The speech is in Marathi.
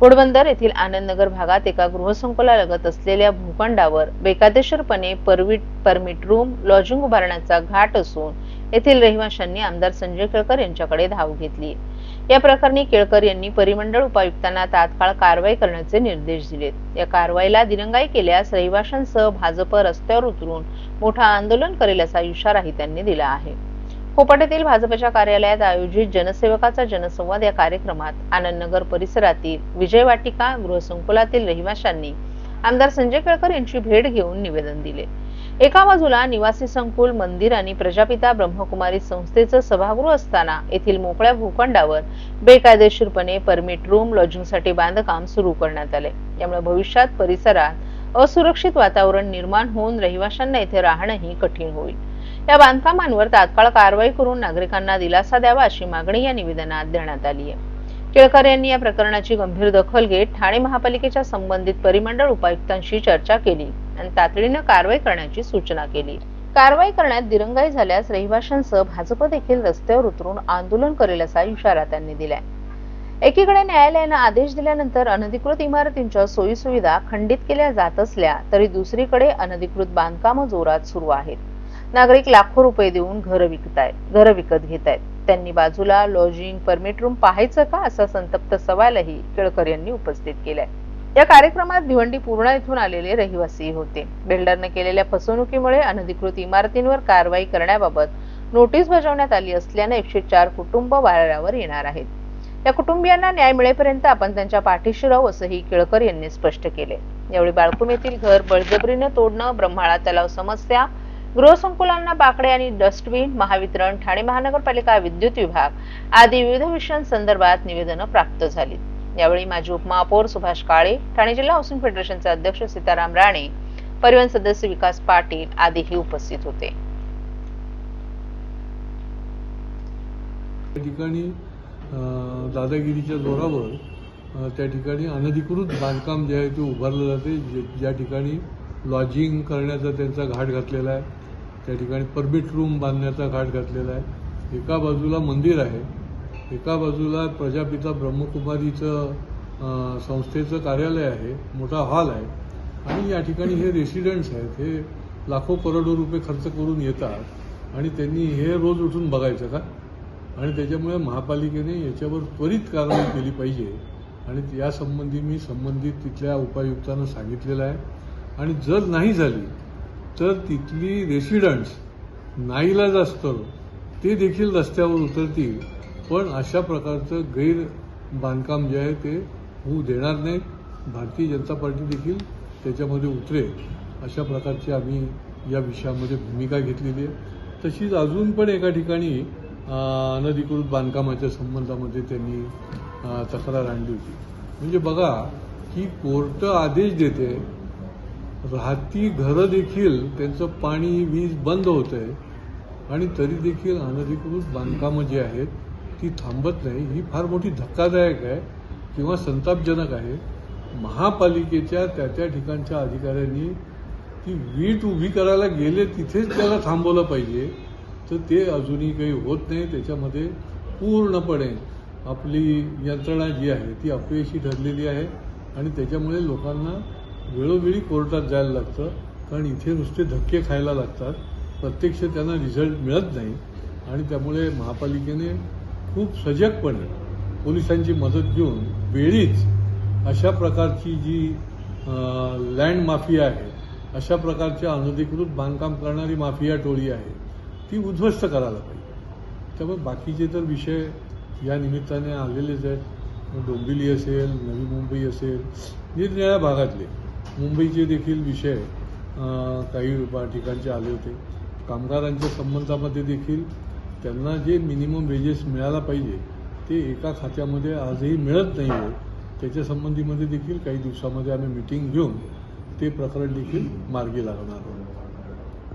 घोडबंदर येथील आनंदनगर भागात एका गृहसंकुलालगत असलेल्या भूखंडावर बेकायदेशीरपणे परमिट रूम लॉजिंग उभारण्याचा घाट असून येथील रहिवाशांनी आमदार संजय केळकर यांच्याकडे धाव घेतली। या प्रकरणी केळकर यांनी परिमंडळ उपायुक्तांना तात्काळ कारवाई करण्याचे निर्देश दिलेत। या कारवाईला दिरंगाई केल्यास रहिवाशांसह भाजप रस्त्यावर उतरून मोठा आंदोलन करेल असा इशाराही त्यांनी दिला आहे। कोपट येथील भाजपच्या कार्यालयात आयोजित जनसेवकाचा जनसंवाद या कार्यक्रमात आनंदनगर परिसरातील विजय वाटिका गृहसंकुलातील रहिवाशांनी आमदार संजय केळकर यांची भेट घेऊन निवेदन दिले। एका बाजूला निवासी संकुल, मंदिर आणि प्रजापिता ब्रह्मकुमारी संस्थेचं सभागृह असताना येथील मोकळ्या भूखंडावर बेकायदेशीरपणे परमिट रूम लॉजिंगसाठी बांधकाम सुरू करण्यात आले। यामुळे भविष्यात परिसरात असुरक्षित वातावरण निर्माण होऊन रहिवाशांना येथे राहणंही कठीण होईल। या बांधकामांवर तात्काळ कारवाई करून नागरिकांना दिलासा द्यावा अशी मागणी या निवेदनात देण्यात आली आहे। केळकर यांनी या प्रकरणाची गंभीर दखल घेत ठाणे महापालिकेच्या संबंधित परिमंडळ उपायुक्तांशी चर्चा केली आणि तातडीने कारवाई करण्याची सूचना केली। कारवाई करण्यात दिरंगाई झाल्यास रहिवाशांसह भाजप देखील रस्त्यावर उतरून आंदोलन करेल असा इशारा त्यांनी दिलाय। एकीकडे न्यायालयाने आदेश दिल्यानंतर अनधिकृत इमारतींच्या सोयीसुविधा खंडित केल्या जात असल्या तरी दुसरीकडे अनधिकृत बांधकामं जोरात सुरू आहेत। नागरिक लाखो रुपये देऊन घर विकत घेत आहेत। त्यांनी बाजूला लॉजिंग परमिट रूम पाहायचं का असा संतप्त सवालही केळकर यांनी उपस्थित केलाय। या कार्यक्रमात भिवंडी पूर्णा येथून आलेले रहिवासी होते। बिल्डरने केलेल्या फसवणुकीमुळे अनधिकृत इमारतींवर कारवाई करण्याबाबत नोटीस बजावण्यात आली असल्याने 104 कुटुंब वाऱ्यावर येणार आहेत। या कुटुंबियांना न्याय मिळेपर्यंत आपण त्यांच्या पाठीशी राहू असंही केळकर यांनी स्पष्ट केले। यावेळी बाळकुम येथील घर बळजबरीने तोडणं, ब्रह्माळा तलाव समस्या, गृहसंकुलांना बाकडे आणि डस्टबिन, महावितरण, ठाणे महानगरपालिका विद्युत विभाग आदी विविध विषयांसंदर्भात निवेदनं प्राप्त झाली। यावेळी माजी उपमहापौर सुभाष काळे, ठाणे जिल्हा हाऊसिंग फेडरेशनचे अध्यक्ष सीताराम राणे, परिवहन सदस्य विकास पाटील आदीही उपस्थित होते। ठिकाणी दादागिरीच्या जोरावर त्या ठिकाणी अनधिकृत बांधकाम जे आहे ते उभारलं जाते। ज्या ठिकाणी लॉजिंग करण्याचा त्यांचा घाट घातलेला आहे, त्या ठिकाणी परमिट रूम बांधण्याचा घाट घातलेला आहे। एका बाजूला मंदिर आहे, एका बाजूला प्रजापिता ब्रह्मकुमारीचं संस्थेचं कार्यालय आहे, मोठा हॉल आहे आणि या ठिकाणी हे रेसिडेंट्स आहेत, हे लाखो करोडो रुपये खर्च करून येतात आणि त्यांनी हे रोज उठून बघायचं का? आणि त्याच्यामुळे महापालिकेने याच्यावर त्वरित कारवाई केली पाहिजे आणि यासंबंधी मी संबंधित तिथल्या उपायुक्तांना सांगितलेलं आहे। आणि जर नाही झाली तर तिथली रेसिडेंट्स नाईलाज असतं ते देखील रस्त्यावर उतरतील, पण अशा प्रकारचं गैर बांधकाम जे आहे ते होऊ देणार नाही। भारतीय जनता पार्टी देखील त्याच्यामध्ये उतरेल अशा प्रकारची आम्ही या विषयामध्ये भूमिका घेतलेली आहे। तशीच अजून पण एका ठिकाणी अनधिकृत बांधकामाच्या संबंधामध्ये त्यांनी तक्रार आणली होती। म्हणजे बघा की कोर्ट आदेश देते, राहती घरं देखील त्यांचं पाणी वीज बंद होत आहे आणि तरी देखील अनधिकृत बांधकामं जी आहेत ती थांबत नाही। ही फार मोठी धक्कादायक आहे किंवा संतापजनक आहे। महापालिकेच्या त्या ठिकाणच्या अधिकाऱ्यांनी ती वीट उभी करायला गेले तिथेच त्याला थांबवलं पाहिजे, तर ते अजूनही काही होत नाही। त्याच्यामध्ये पूर्णपणे आपली यंत्रणा जी आहे ती अपयशी ठरलेली आहे आणि त्याच्यामुळे लोकांना वेळोवेळी कोर्टात जायला लागतं, कारण इथे नुसते धक्के खायला लागतात, प्रत्यक्ष त्यांना रिझल्ट मिळत नाही। आणि त्यामुळे महापालिकेने खूप सजगपणे पोलिसांची मदत घेऊन वेळीच अशा प्रकारची जी लँड माफिया आहे, अशा प्रकारच्या अनधिकृत बांधकाम करणारी माफिया टोळी आहे ती उद्ध्वस्त करायला पाहिजे। त्यामुळे बाकीचे तर विषय या निमित्ताने आलेलेच आहेत। डोंबिवली असेल, नवी मुंबई असेल, निरनिराळ्या भागातले मुंबईचे देखील विषय काही ठिकाणचे आले होते। कामगारांच्या संबंधामध्ये देखील त्यांना जे मिनिमम वेजेस मिळायला पाहिजे ते एका खात्यामध्ये आजही मिळत नाही आहे। त्याच्या संबंधीमध्ये देखील काही दिवसामध्ये आम्ही मीटिंग घेऊन ते प्रकरण देखील मार्गी लागणार आहोत।